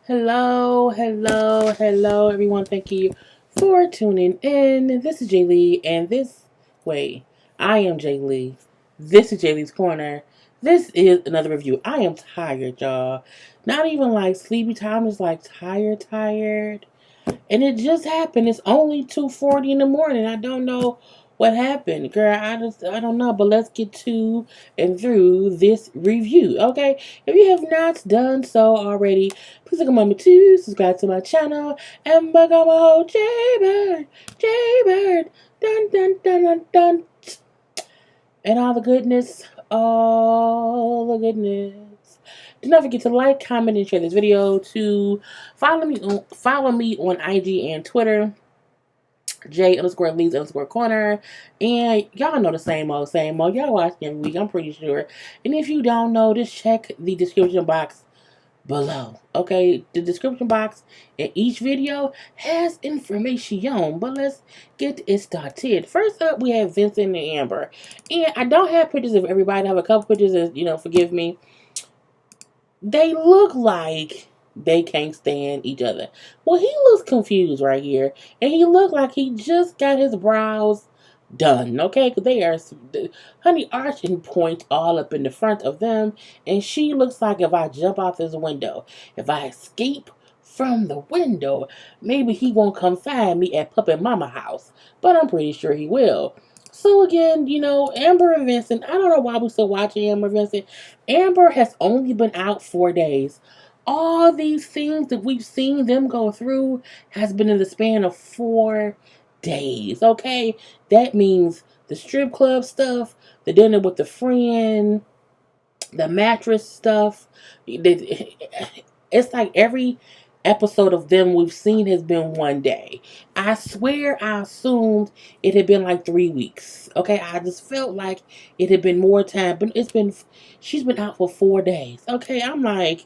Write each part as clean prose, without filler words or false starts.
Hello, everyone. Thank you for tuning in. This is JayLee, and I am JayLee. This is JLeesCorner. This is another review. I am tired, y'all. Not even like sleepy time, just like tired. And it just happened. It's only 2:40 in the morning. I don't know what happened. Girl, I don't know. But let's get to and through this review. Okay? If you have not done so already, please take a moment to subscribe to my channel and become a whole Jaybird. Dun dun dun dun dun. And all the goodness. Do not forget to like, comment, and share this video. To follow me on IG and Twitter, J_Lees_Corner. And y'all know the same old. Y'all watch every week, I'm pretty sure. And if you don't know, just check the description box below. Okay, the description box in each video has information. But let's get it started. First up, we have Vincent and Amber. And I don't have pictures of everybody. I have a couple pictures, forgive me. They look like they can't stand each other. Well, he looks confused right here, and he looked like he just got his brows done, okay? Because they are, honey, arching points all up in the front of them, and she looks like if I jump out this window, if I escape from the window, maybe he won't come find me at Puppet Mama house, but I'm pretty sure he will. So again, Amber and Vincent, I don't know why we're still watching Amber and Vincent. Amber has only been out 4 days. All these things that we've seen them go through has been in the span of 4 days, okay? That means the strip club stuff, the dinner with the friend, the mattress stuff. It's like every episode of them we've seen has been one day. I swear I assumed it had been like 3 weeks. Okay, I just felt like it had been more time, but she's been out for 4 days. Okay, I'm like,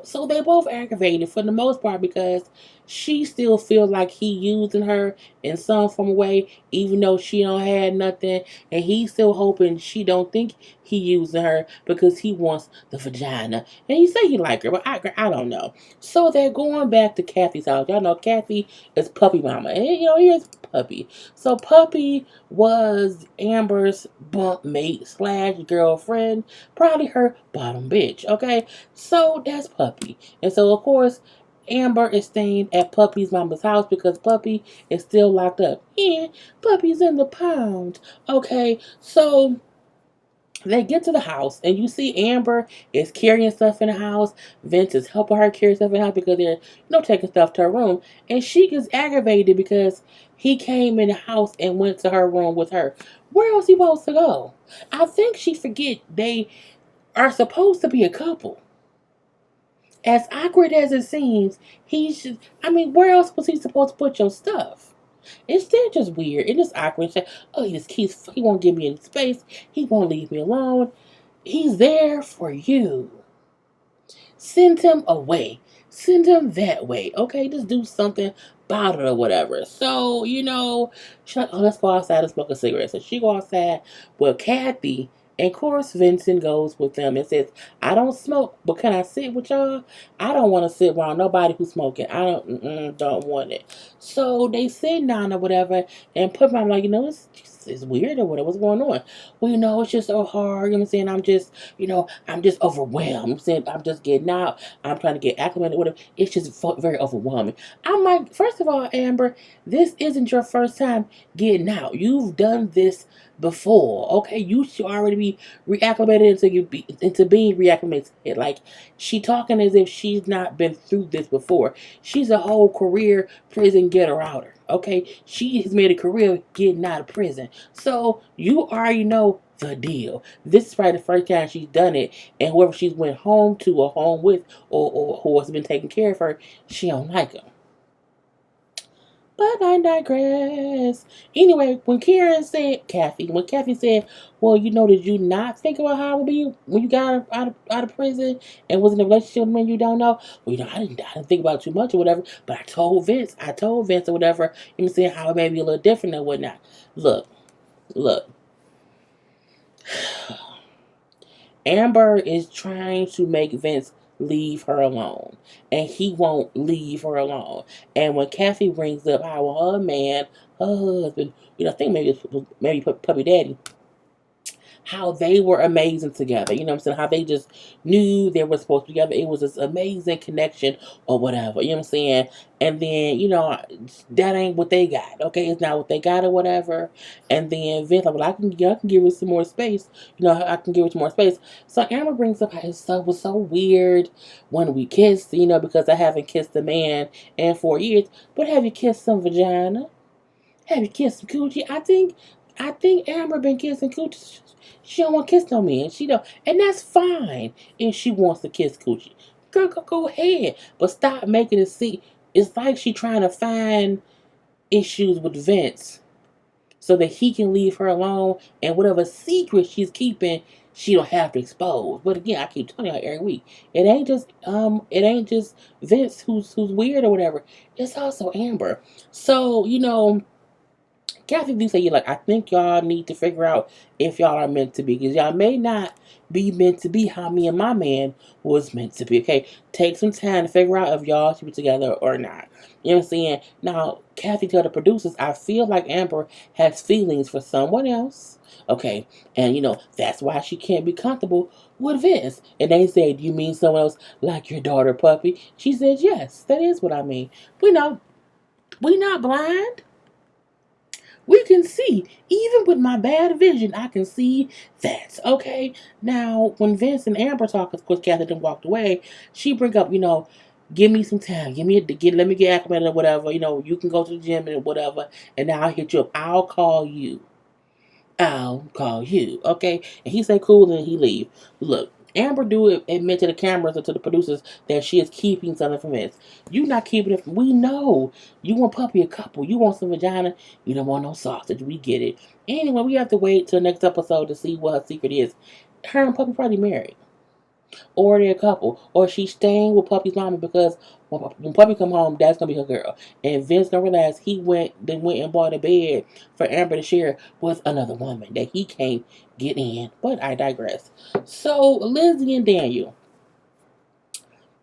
so they both aggravated for the most part because she still feels like he using her in some form of way, even though she don't have nothing, and he's still hoping she don't think he using her because he wants the vagina. And he say he like her, but I don't know. So they're going back to Kathy's house. Y'all know Kathy is Puppy Mama, and here's Puppy. So Puppy was Amber's bunk mate / girlfriend, probably her bottom bitch. Okay. So that's Puppy. And so, of course, Amber is staying at Puppy's mama's house because Puppy is still locked up. And Puppy's in the pound. Okay, so they get to the house and you see Amber is carrying stuff in the house. Vince is helping her carry stuff in the house because they're taking stuff to her room. And she gets aggravated because he came in the house and went to her room with her. Where else he supposed to go? I think she forget they are supposed to be a couple. As awkward as it seems, where else was he supposed to put your stuff? It's still just weird. It's just awkward. Oh, he won't give me any space. He won't leave me alone. He's there for you. Send him away. Send him that way. Okay, just do something about it or whatever. So, she's like, oh, let's go outside and smoke a cigarette. So she go outside with Kathy. And of course, Vincent goes with them and says, I don't smoke, but can I sit with y'all? I don't want to sit around nobody who's smoking. I don't want it. So they sit down or whatever and put my, like, it's weird or whatever. What's going on? Well, it's just so hard. You know what I'm saying? I'm just overwhelmed. I'm saying I'm just getting out. I'm trying to get acclimated, whatever. It's just very overwhelming. I'm like, first of all, Amber, this isn't your first time getting out. You've done this before, okay? You should already be reacclimated into being reacclimated. Like, she talking as if she's not been through this before. She's a whole career prison getter outer, okay? She has made a career getting out of prison. So you already know the deal. This is probably the first time she's done it, and whoever she's went home to or home with or who has been taking care of her, she don't like them. But I digress. Anyway, when Kathy said, well, did you not think about how it would be when you got out of prison and was in a relationship when you don't know? Well, I didn't think about it too much or whatever, but I told Vince or whatever, saying how it may be a little different and whatnot. Look. Amber is trying to make Vince leave her alone. And he won't leave her alone. And when Kathy brings up how her man, her husband, I think maybe Puppy Daddy, how they were amazing together. You know what I'm saying? How they just knew they were supposed to be together. It was this amazing connection or whatever. You know what I'm saying? And then, that ain't what they got. Okay, it's not what they got or whatever. And then Vince, like, well, I can give it some more space. I can give it some more space. So Amber brings up how his stuff was so weird when we kissed, because I haven't kissed a man in 4 years. But have you kissed some vagina? Have you kissed some coochie? I think Amber been kissing coochie. She don't want to kiss no man. She don't, and that's fine if she wants to kiss coochie. Girl, go ahead, but stop making it see. It's like she trying to find issues with Vince so that he can leave her alone, and whatever secret she's keeping, she don't have to expose. But again, I keep telling you every week, it ain't just Vince who's weird or whatever. It's also Amber. So Kathy do say, I think y'all need to figure out if y'all are meant to be. Because y'all may not be meant to be how me and my man was meant to be. Okay? Take some time to figure out if y'all should be together or not. You know what I'm saying? Now, Kathy told the producers, I feel like Amber has feelings for someone else. Okay? And, that's why she can't be comfortable with Vince. And they said, do you mean someone else like your daughter, Puppy? She said, yes, that is what I mean. We know. We not blind. We can see, even with my bad vision, I can see that. Okay. Now, when Vince and Amber talk, of course, Catherine walked away. She bring up, give me some time, let me get acclimated or whatever. You can go to the gym and whatever, and then I'll hit you up. I'll call you. I'll call you, okay? And he said cool, and he leave. Look, Amber do admit to the cameras or to the producers that she is keeping something from Vince. You not keeping it from, we know. You want Puppy a couple. You want some vagina. You don't want no sausage. We get it. Anyway, we have to wait till the next episode to see what her secret is. Her and Puppy probably married, or they're a couple, or she's staying with Puppy's mama because when Puppy come home, that's gonna be her girl. And Vince gonna realize he went and bought a bed for Amber to share with another woman that he can't get in. But I digress. So Lizzie and Daniel,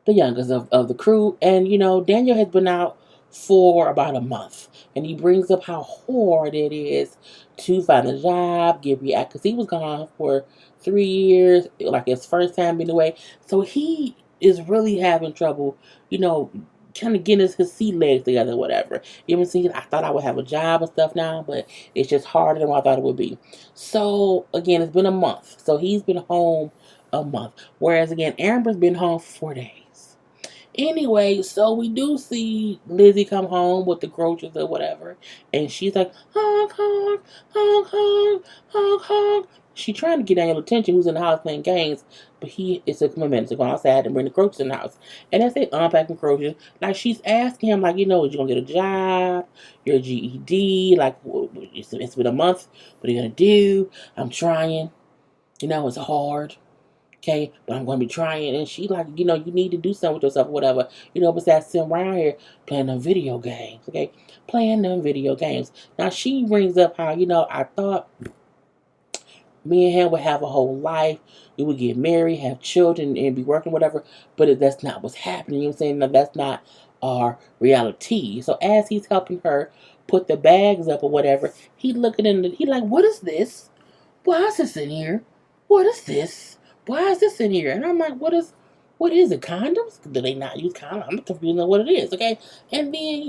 the youngest of the crew, and Daniel has been out for about a month, and he brings up how hard it is to find a job, get react, because he was gone for 3 years, like his first time being away. So he is really having trouble, kind of getting his sea legs together, whatever. You ever seen? I thought I would have a job and stuff now, but it's just harder than what I thought it would be. So again, it's been a month. So he's been home a month, whereas again, Amber's been home for 4 days. Anyway, so we do see Lizzie come home with the groceries or whatever, and she's like, honk, honk, honk, honk, honk, honk. She trying to get Daniel's attention, who's in the house playing games, but it took him a minute to go outside and bring the groceries in the house. And as they unpacking groceries, like she's asking him, like, is you gonna get a job, your GED, like, it's been a month, what are you gonna do? I'm trying, it's hard. Okay, but I'm going to be trying. And she like, you need to do something with yourself or whatever. Besides sitting around here playing them video games. Okay, playing them video games. Now she brings up how, I thought me and him would have a whole life. We would get married, have children, and be working, whatever. But that's not what's happening. You know what I'm saying? No, that's not our reality. So as he's helping her put the bags up or whatever, he looking he like, what is this? Why is this in here? What is this? Why is this in here? And I'm like, what is it? Condoms? Do they not use condoms? I'm confused on what it is, okay? And then,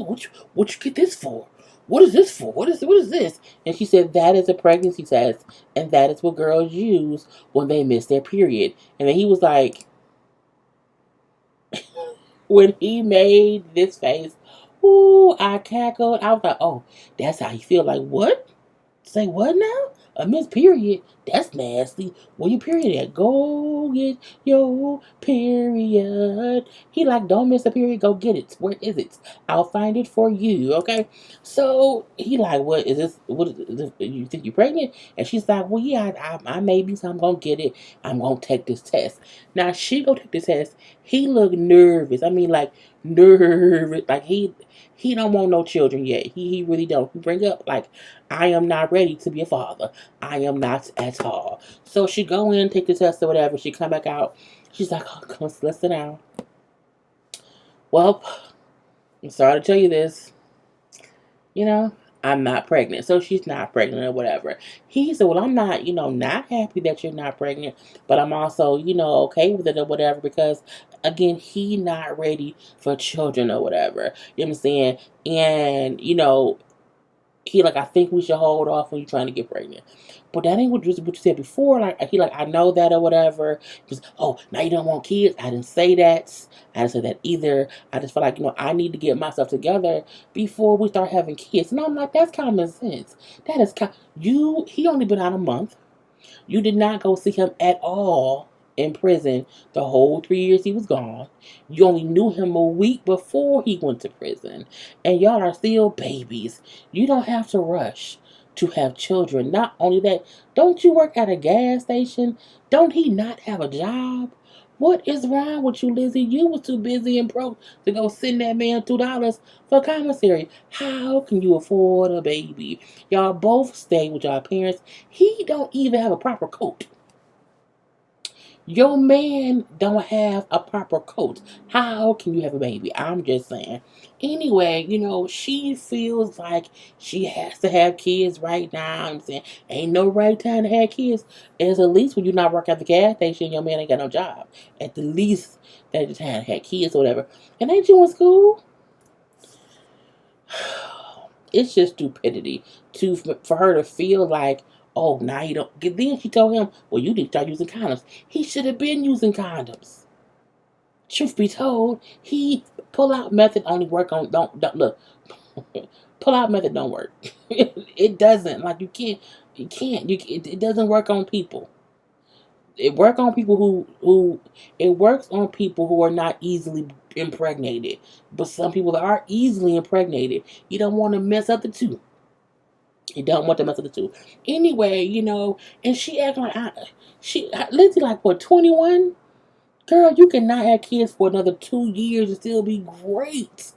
what you get this for? What is this for? What is this? And she said, that is a pregnancy test, and that is what girls use when they miss their period. And then he was like, when he made this face, ooh, I cackled. I was like, oh, that's how you feel. Like, what? Say what now? A missed period? That's nasty. Where your period at? Go get your period. He like, don't miss a period. Go get it. Where is it? I'll find it for you. Okay. So he like, what is this? What is this? You think you're pregnant? And she's like, well, yeah, I may be. So I'm gonna get it. I'm gonna take this test. Now she go take the test. He look nervous. I mean, like nervous. Like he don't want no children yet. He really don't. He bring up like, I am not ready to be a father. I am not at all. So she go in, take the test or whatever. She come back out. She's like, oh, come, let's sit down. Well, I'm sorry to tell you this. You know, I'm not pregnant. So she's not pregnant or whatever. He said, well, I'm not, not happy that you're not pregnant, but I'm also, okay with it or whatever because, again, he not ready for children or whatever. You know what I'm saying? And, he like, I think we should hold off when you're trying to get pregnant. But that ain't what you said before. Like he like, I know that or whatever. Just, oh, now you don't want kids. I didn't say that. I didn't say that either. I just feel like, I need to get myself together before we start having kids. And I'm like, that's common sense. That is he only been out a month. You did not go see him at all in prison the whole 3 years he was gone. You only knew him a week before he went to prison. And y'all are still babies. You don't have to rush to have children. Not only that, don't you work at a gas station? Don't he not have a job? What is wrong with you, Lizzie? You was too busy and broke to go send that man $2 for commissary. How can you afford a baby? Y'all both stay with y'all parents. He don't even have a proper coat. Your man don't have a proper coat. How can you have a baby? I'm just saying. Anyway, she feels like she has to have kids right now. I'm saying, ain't no right time to have kids. It's at least when you not work at the gas station, your man ain't got no job. At the least that the time to have kids or whatever. And ain't you in school? It's just stupidity for her to feel like, oh, now you don't. Then she told him, well, you need to start using condoms. He should have been using condoms. Truth be told, he pull out method only work on don't look. Pull out method don't work. It doesn't. Like it doesn't work on people. It works on people who are not easily impregnated. But some people are easily impregnated. You don't want to mess up the two. You don't want to mess up the two. Anyway, and she acting like Lindsay like what, 21? Girl, you cannot have kids for another 2 years and still be great.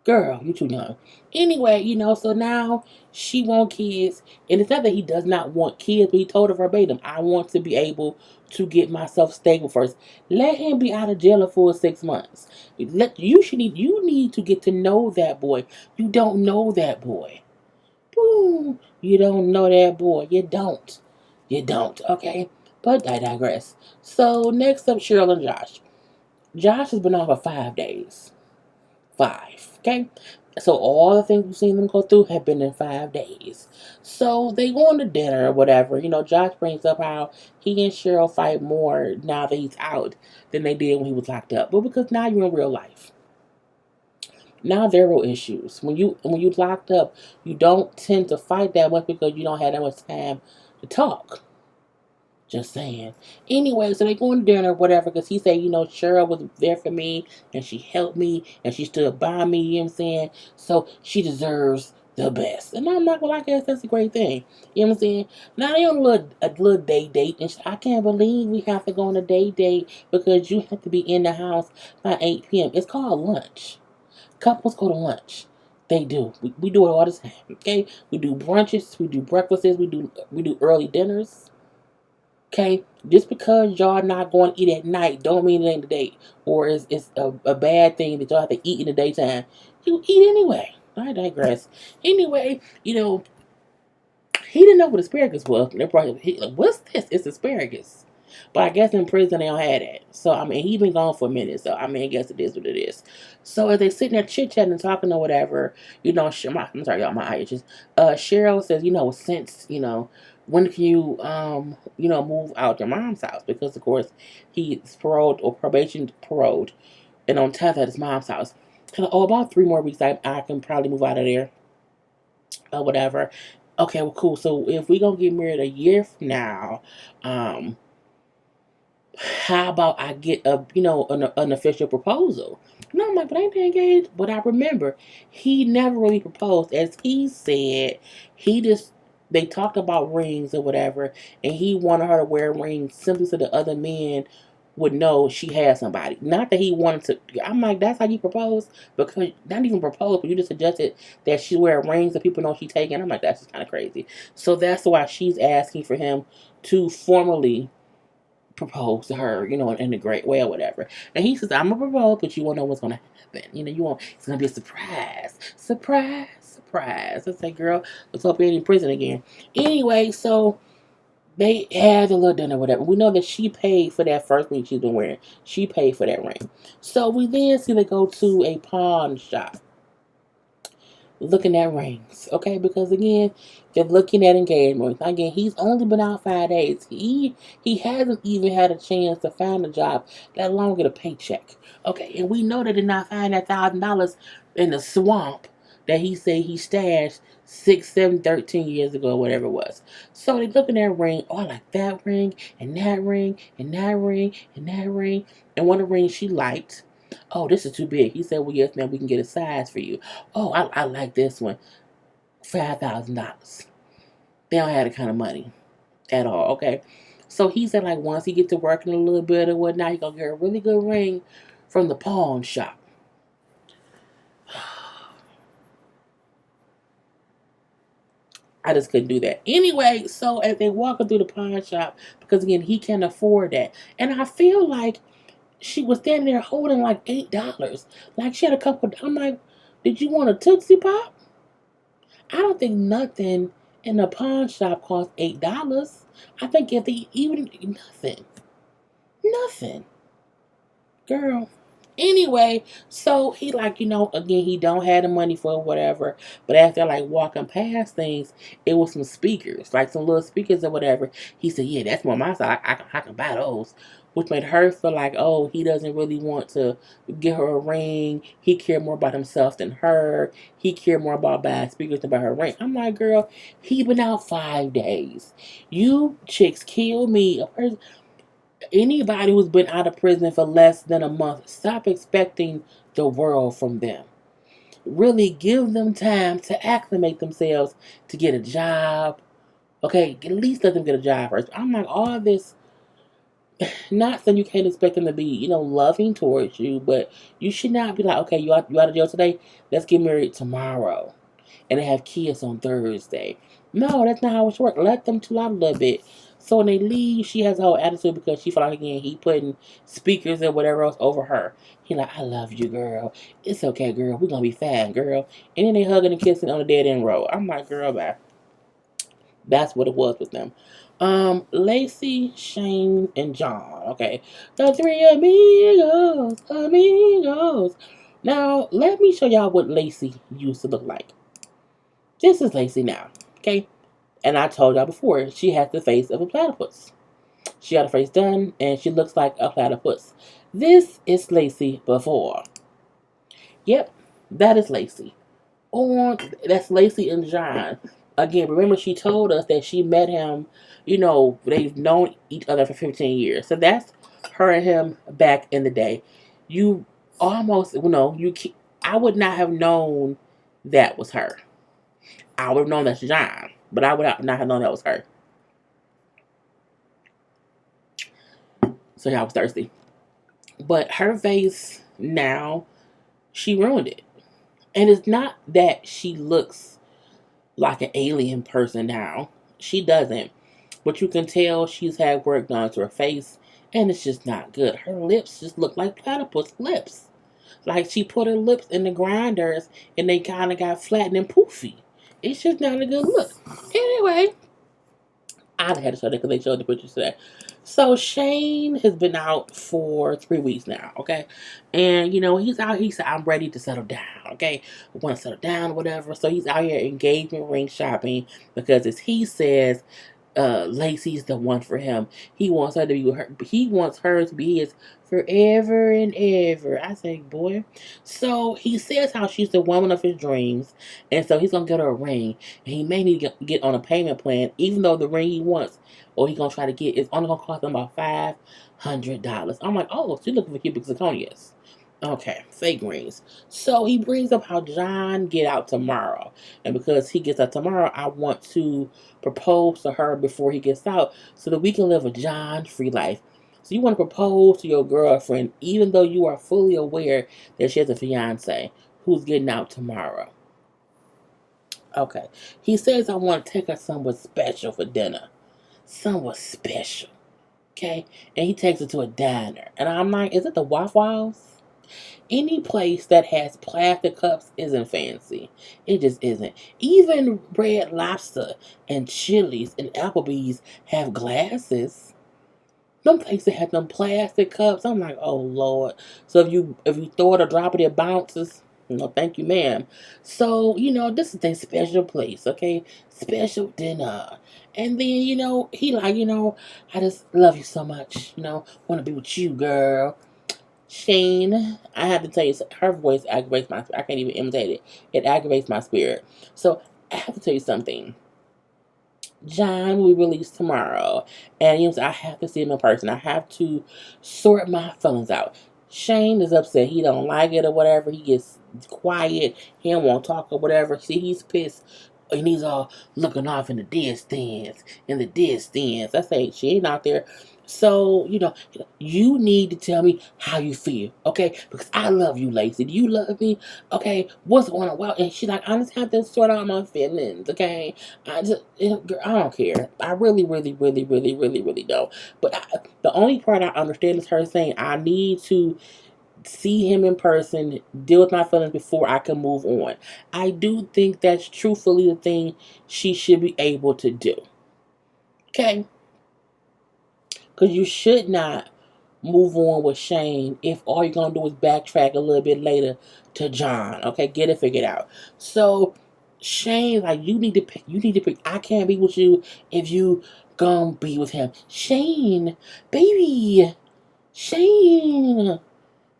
Girl, you too young. Anyway, so now she want kids. And it's not that he does not want kids, but he told her verbatim, I want to be able to get myself stable first. Let him be out of jail for 6 months. You need to get to know that boy. You don't know that boy. Boom. You don't know that boy. You don't. You don't. Okay? But I digress. So next up, Cheryl and Josh. Josh has been on for 5 days. 5. Okay? So all the things we've seen them go through have been in 5 days. So they go on to dinner or whatever. Josh brings up how he and Cheryl fight more now that he's out than they did when he was locked up. But because now you're in real life. Now there are issues. When you locked up, you don't tend to fight that much because you don't have that much time to talk. Just saying. Anyway, so they go on dinner or whatever because he said, Cheryl was there for me and she helped me and she stood by me, you know what I'm saying? So she deserves the best. And I'm like, well, I guess that's a great thing. You know what I'm saying? Now they on a little date. And I can't believe we have to go on a date because you have to be in the house by 8 p.m. It's called lunch. Couples go to lunch. They do. We do it all the time. Okay? We do brunches. We do breakfasts. We do early dinners. Okay, just because y'all not going to eat at night don't mean it ain't a date. Or it's a bad thing that y'all have to eat in the daytime. You eat anyway. I digress. Anyway, he didn't know what asparagus was. They're probably like, what's this? It's asparagus. But I guess in prison they don't have that. So, he been gone for a minute. So, I guess it is what it is. So, as they sitting there chit-chatting and talking or whatever, I'm sorry, y'all, my eye itches. Cheryl says, since, when can you, move out your mom's house? Because, of course, he's paroled or probation paroled. And on top of that, it's mom's house. About 3 more weeks, I can probably move out of there. Or whatever. Okay, well, cool. So, if we going to get married a year from now, how about I get an official proposal? And I'm like, but ain't they engaged? But I remember he never really proposed. As he said, they talked about rings or whatever, and he wanted her to wear rings simply so the other men would know she had somebody. Not that he wanted to. I'm like, that's how you propose? Because not even propose, but you just suggested that she wear rings so people know she's taken. I'm like, that's just kind of crazy. So that's why she's asking for him to formally propose to her, in a great way or whatever. And he says, I'm gonna propose, but you won't know what's gonna happen. It's gonna be a surprise. Surprise, surprise. I say, girl, let's hope you ain't in prison again. Anyway, so they had a little dinner, whatever. We know that she paid for that first ring she's been wearing. She paid for that ring. So we then see they go to a pawn shop looking at rings, okay? Because again, they're looking at engagement rings. Again, he's only been out 5 days. He hasn't even had a chance to find a job, let alone get a paycheck, okay? And we know they did not find that $1,000 in the swamp that he said he stashed 6, 7, 13 years ago, whatever it was. So they looking at ring. Oh, I like that ring and that ring and that ring and that ring. And one of the rings she liked. Oh, this is too big. He said, well, yes, ma'am, we can get a size for you. Oh, I like this one. $5,000. They don't have that kind of money at all, okay? So he said, like, once he gets to working a little bit or whatnot, he going to get a really good ring from the pawn shop. I just couldn't do that. Anyway, so as they walking through the pawn shop, because again, he can't afford that. And I feel like she was standing there holding like $8. Like she had a couple. I'm like, did you want a Tootsie Pop? I don't think nothing in a pawn shop costs $8. I think if they even nothing, girl. Anyway, so he like, again, he don't have the money for whatever. But after like walking past things, it was some speakers, like some little speakers or whatever. He said, yeah, that's more my side. I can buy those. Which made her feel like, oh, he doesn't really want to get her a ring. He cared more about himself than her. He cared more about buying speakers than about her ring. I'm like, girl, he been out 5 days. You chicks kill me. Anybody who's been out of prison for less than a month, stop expecting the world from them. Really give them time to acclimate themselves to get a job. Okay, at least let them get a job first. I'm like, all this, not saying you can't expect them to be, loving towards you, but you should not be like, okay, you out of jail today? Let's get married tomorrow and they have kids on Thursday. No, that's not how it works. Let them chill out a little bit. So when they leave, she has a whole attitude because she feel like, again, he putting speakers and whatever else over her. He like, I love you, girl. It's okay, girl. We're going to be fine, girl. And then they hugging and kissing on the dead end road. I'm like, girl, bye. That's what it was with them. Lacey, Shane, and John. Okay. The three amigos. Now, let me show y'all what Lacey used to look like. This is Lacey now, okay? And I told y'all before, she has the face of a platypus. She got her face done, and she looks like a platypus. This is Lacey before. Yep, that is Lacey. That's Lacey and John. Again, remember she told us that she met him, they've known each other for 15 years. So that's her and him back in the day. You almost, I would not have known that was her. I would have known that's John, but I would not have known that was her. So yeah, I was thirsty. But her face now, she ruined it. And it's not that she looks like an alien person now. She doesn't. But you can tell she's had work done to her face, and it's just not good. Her lips just look like platypus lips. Like she put her lips in the grinders, and they kind of got flattened and poofy. It's just not a good look. Anyway, I had to show that because they showed the pictures today. So Shane has been out for 3 weeks now, okay? And, he's out. He said, I'm ready to settle down, okay? I want to settle down, whatever. So he's out here engagement ring shopping because, as he says, Lacey's the one for him. He wants her to be with her. He wants her to be his forever and ever. I say, boy. So he says how she's the woman of his dreams, and so he's gonna get her a ring, and he may need to get on a payment plan, even though the ring he wants or he's gonna try to get is only gonna cost him about $500. I'm like, oh, so you're looking for cubic zirconias. Okay, fake rings. So he brings up how John get out tomorrow. And because he gets out tomorrow, I want to propose to her before he gets out so that we can live a John-free life. So you want to propose to your girlfriend even though you are fully aware that she has a fiance who's getting out tomorrow. Okay. He says I want to take her somewhere special for dinner. Somewhere special. Okay, and he takes her to a diner, and I'm like, is it the Waffle House? Any place that has plastic cups isn't fancy. It just isn't. Even Red Lobster and Chili's and Applebee's have glasses. Them places have them plastic cups. I'm like, oh Lord. So if you throw it or drop it, it bounces. No, thank you, ma'am. So, this is a special place, okay? Special dinner. And then, he like, I just love you so much. Want to be with you, girl. Shane, I have to tell you, her voice aggravates my spirit. I can't even imitate it. It aggravates my spirit. So I have to tell you something. John will be released tomorrow, and I have to see him in person. I have to sort my feelings out. Shane is upset. He don't like it or whatever. He gets quiet. He don't want to talk or whatever. See, he's pissed. And he's all looking off in the distance. In the distance. I say, she ain't out there. So, you need to tell me how you feel, okay? Because I love you, Lacey. Do you love me? Okay, what's going on? Well, and she's like, I just have to sort out my feelings, okay? Girl, I don't care. I really, really, really, really, really, really don't. But the only part I understand is her saying, I need to see him in person, deal with my feelings before I can move on. I do think that's truthfully the thing she should be able to do. Okay? Because you should not move on with Shane if all you're going to do is backtrack a little bit later to John. Okay? Get it figured out. So, Shane, like, you need to pick. I can't be with you if you gonna be with him. Shane, baby. Shane.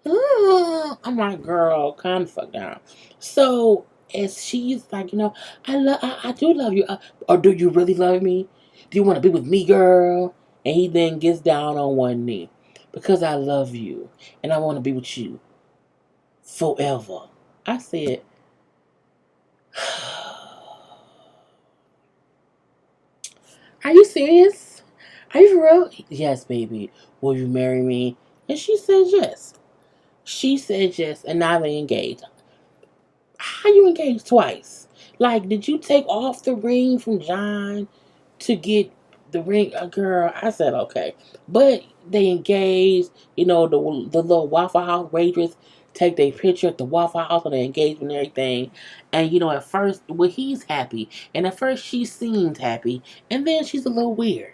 I'm like, girl, calm the fuck down. So as she's like, I do love you. Or do you really love me? Do you want to be with me, girl? And he then gets down on one knee because I love you and I want to be with you forever. I said, are you serious? Are you for real? Yes, baby. Will you marry me? And she said yes. She said yes, and now they engaged. How you engaged twice? Like, did you take off the ring from John to get the ring? Girl, I said okay. But they engaged, the little Waffle House waitress take their picture at the Waffle House on the engagement and everything. And, at first, well, he's happy. And at first, she seems happy. And then she's a little weird.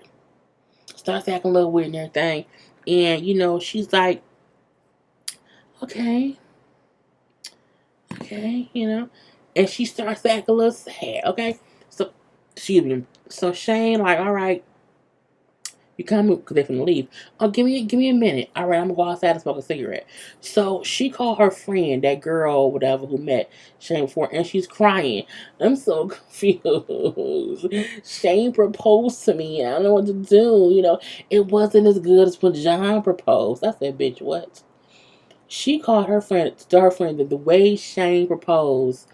Starts acting a little weird and everything. And, she's like, okay, okay, and she starts to act a little sad, okay? So, excuse me. So Shane, like, all right, you come because they're finna leave. Oh, give me a minute. All right, I'm gonna go outside and smoke a cigarette. So she called her friend, that girl, whatever, who met Shane before, and she's crying. I'm so confused. Shane proposed to me. I don't know what to do. It wasn't as good as when John proposed. I said, bitch, what? She called her friend to her friend that the way Shane proposed,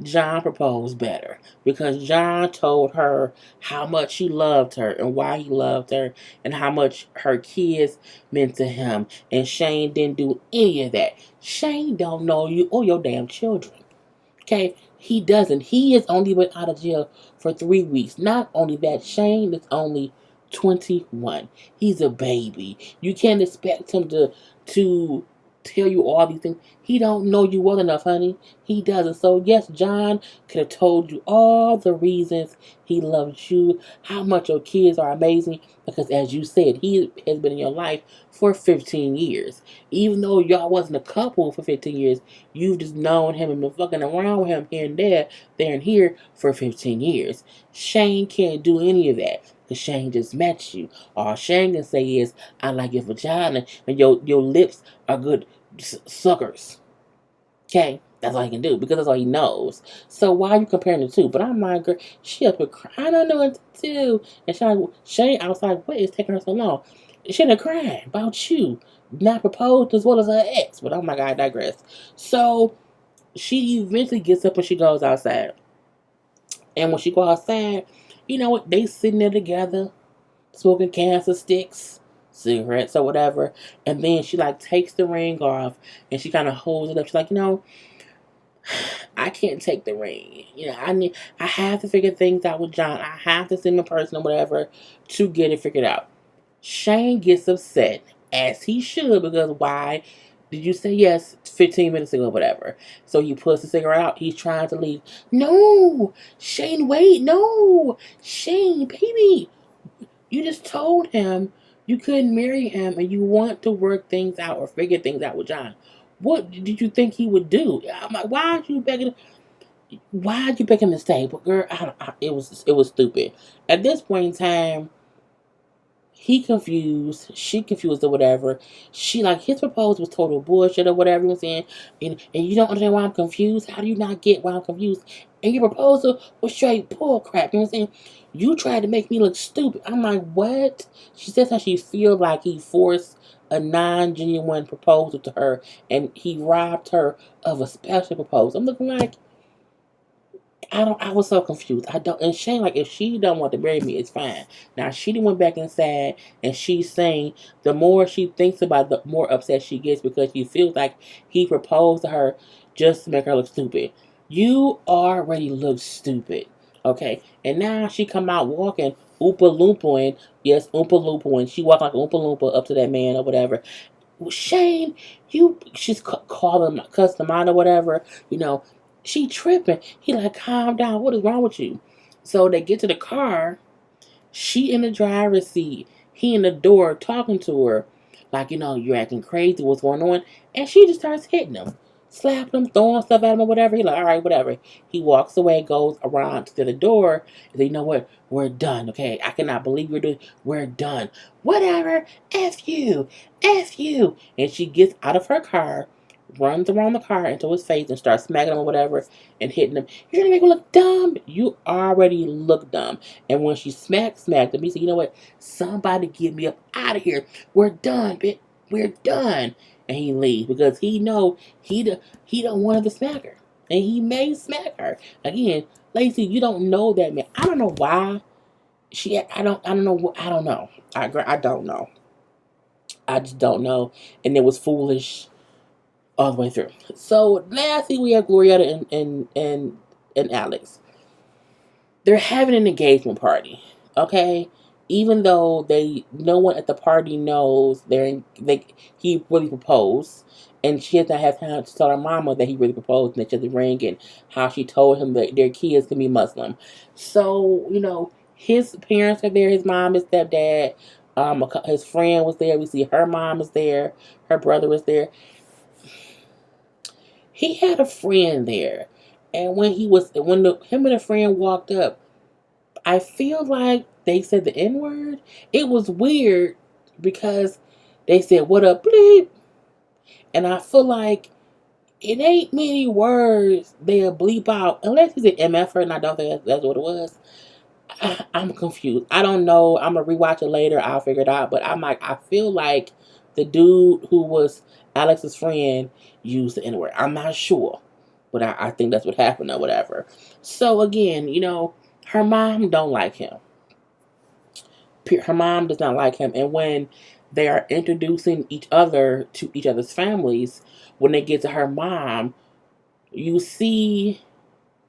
John proposed better because John told her how much he loved her and why he loved her and how much her kids meant to him. And Shane didn't do any of that. Shane don't know you or your damn children. Okay? He doesn't. He has only been out of jail for 3 weeks. Not only that, Shane is only 21. He's a baby. You can't expect him to tell you all these things. He don't know you well enough, honey. He doesn't. So yes, John could have told you all the reasons he loves you, how much your kids are amazing, because as you said, he has been in your life for 15 years. Even though y'all wasn't a couple for 15 years, you've just known him and been fucking around with him here and there and here for 15 years. Shane can't do any of that. Because Shane just met you. All Shane can say is, I like your vagina and your lips are good suckers. Okay? That's all he can do because that's all he knows. So why are you comparing the two? But I'm like, girl, she up here crying. I don't know what to do. And Shane, I was like, what is taking her so long? She ended up crying about you not proposed as well as her ex. But oh my God, I digress. So she eventually gets up and she goes outside. And when she goes outside, you know what? They sitting there together, smoking cancer sticks, cigarettes or whatever. And then she like takes the ring off and she kind of holds it up. She's like, I can't take the ring. I have to figure things out with John. I have to see him in person or whatever to get it figured out. Shane gets upset, as he should, because why did you say yes 15 minutes ago, whatever? So he puts the cigarette out. He's trying to leave. No, Shane, wait, no, Shane, baby, you just told him you couldn't marry him and you want to work things out or figure things out with John. What did you think he would do? I'm like, why aren't you begging? Why are you begging to stay? But girl, it was stupid. At this point in time, he confused, she confused or whatever. She like his proposal was total bullshit or whatever you know saying. And you don't understand why I'm confused. How do you not get why I'm confused? And your proposal was straight bull crap. You know what I'm saying? You tried to make me look stupid. I'm like, what? She says how she feels like he forced a non-genuine proposal to her and he robbed her of a special proposal. I'm looking like I was so confused. I don't, and Shane, like, if she don't want to marry me, it's fine. Now, she done went back inside, and she's saying the more she thinks about it, the more upset she gets because she feels like he proposed to her just to make her look stupid. You already look stupid, okay? And now she come out walking Oompa Loompa, yes, Oompa Loompa, and she walk like Oompa Loompa up to that man or whatever. Shane, she's calling him, cussing him out or whatever, you know, she tripping. He like, calm down. What is wrong with you? So they get to the car. She in the driver's seat. He in the door talking to her. Like, you're acting crazy. What's going on? And she just starts hitting him. Slapping him, throwing stuff at him or whatever. He like, all right, whatever. He walks away, goes around to the door. And say, you know what? We're done, okay? I cannot believe we're done. Whatever. F you. F you. And she gets out of her car, runs around the car into his face and starts smacking him or whatever and hitting him. You're gonna make me look dumb. You already look dumb. And when she smacked him, he said, you know what? Somebody get me up out of here. We're done, bitch. We're done. And he leaves because he don't want to smack her. And he may smack her. Again, Lacey, you don't know that man. I don't know why. I don't know. I don't know. I don't know. I just don't know. And it was foolish all the way through. So lastly, we have Glorietta and Alex. They're having an engagement party. Okay, even though no one at the party knows he really proposed, and she has not had time to tell her mama that he really proposed and that she has a ring and how she told him that their kids can be Muslim. So his parents are there. His mom, his stepdad. His friend was there. We see her mom is there. Her brother was there. He had a friend there, and him and a friend walked up, I feel like they said the N word. It was weird because they said "what up, bleep," and I feel like it ain't many words they'll bleep out unless he's an MF, and I don't think that's what it was. I'm confused. I don't know. I'm gonna rewatch it later. I'll figure it out. But I feel like the dude who was Alex's friend used the N word. I'm not sure, but I think that's what happened or whatever. So again, her mom don't like him. Her mom does not like him, and when they are introducing each other to each other's families, when they get to her mom, you see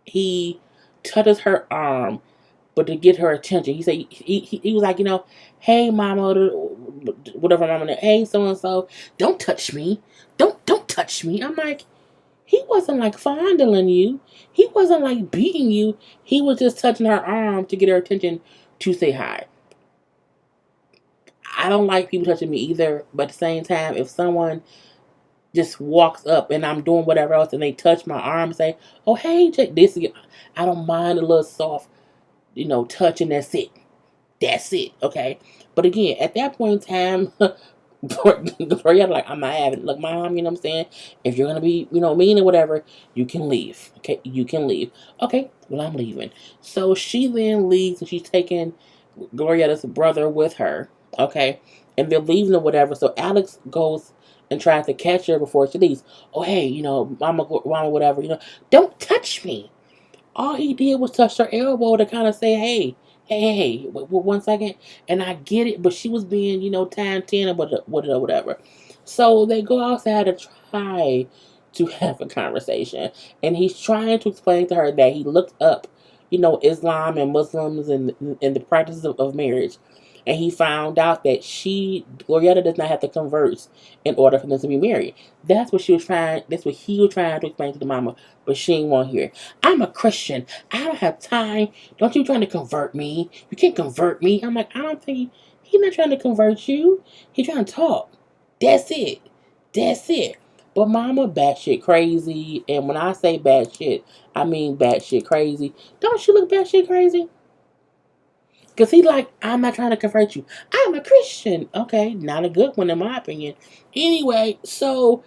he touches her arm but to get her attention. He said he was like, hey mama, whatever mama, hey so and so, don't touch me, don't touch me. I'm like, he wasn't like fondling you, he wasn't like beating you, he was just touching her arm to get her attention to say hi. I don't like people touching me either, but at the same time, if someone just walks up and I'm doing whatever else and they touch my arm and say, oh hey, check this, I don't mind a little soft touch, and that's it. That's it, okay? But again, at that point in time, Victoria, like, I'm not having it. Look, mom, you know what I'm saying? If you're going to be, mean or whatever, you can leave, okay? You can leave. Okay, well, I'm leaving. So she then leaves, and she's taking Glorietta's brother with her, okay? And they're leaving or whatever, so Alex goes and tries to catch her before she leaves. Oh, hey, mama, whatever, don't touch me. All he did was touch her elbow to kind of say, hey, one second. And I get it, but she was being, time 10 or whatever. So they go outside to try to have a conversation. And he's trying to explain to her that he looked up, Islam and Muslims and the practices of marriage. and he found out that Glorietta does not have to convert in order for them to be married. That's what he was trying to explain to the mama, but she ain't want to hear. I'm a Christian. I don't have time. Don't you trying to convert me? You can't convert me. I'm like, I don't think he's not trying to convert you. He's trying to talk. That's it. That's it. But mama batshit crazy, and when I say batshit, I mean batshit crazy. Don't she look batshit crazy? Because he like, I'm not trying to convert you. I'm a Christian. Okay, not a good one in my opinion. Anyway, so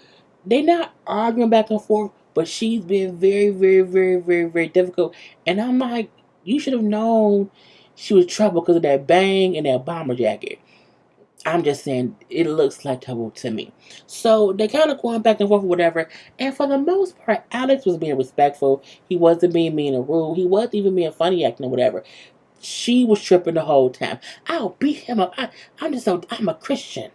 they not arguing back and forth, but she's been very, very, very, very, very difficult. And I'm like, you should have known she was trouble because of that bang and that bomber jacket. I'm just saying, it looks like trouble to me. So they kind of going back and forth or whatever. And for the most part, Alex was being respectful. He wasn't being mean or rude. He wasn't even being funny acting or whatever. She was tripping the whole time. I'll beat him up. I'm a Christian.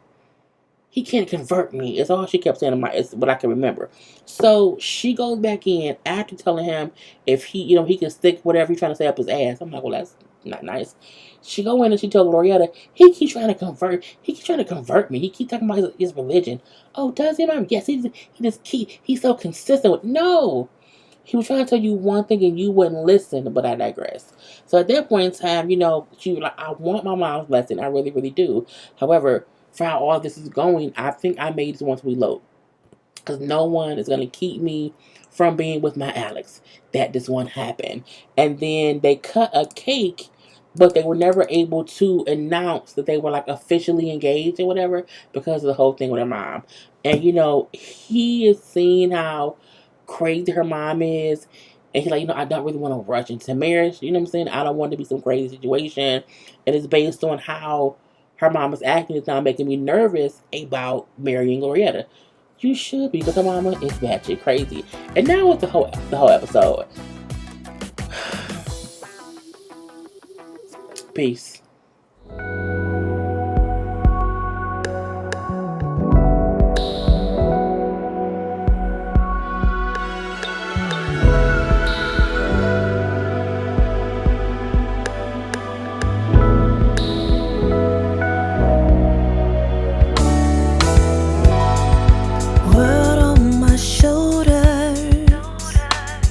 He can't convert me. It's all she kept saying. It's what I can remember. So she goes back in after telling him if he can stick whatever he's trying to say up his ass. I'm like, well, that's not nice. She go in and she tells Glorietta, he keeps trying to convert. He keeps trying to convert me. He keeps talking about his religion. Oh, does he, Mom? Yes, he's so consistent with no. He was trying to tell you one thing and you wouldn't listen, but I digress. So at that point in time, she was like, I want my mom's blessing. I really, really do. However, for how all this is going, I think I made this one to elope. Because no one is going to keep me from being with my Alex. That this one happened. And then they cut a cake, but they were never able to announce that they were like officially engaged or whatever because of the whole thing with her mom. And he is seeing how crazy her mom is. And he's like, I don't really want to rush into marriage. You know what I'm saying? I don't want it to be some crazy situation. And it's based on how her mom is acting. It's now making me nervous about marrying Glorietta. You should be, because her mama is batshit crazy. And now with the whole episode. Peace.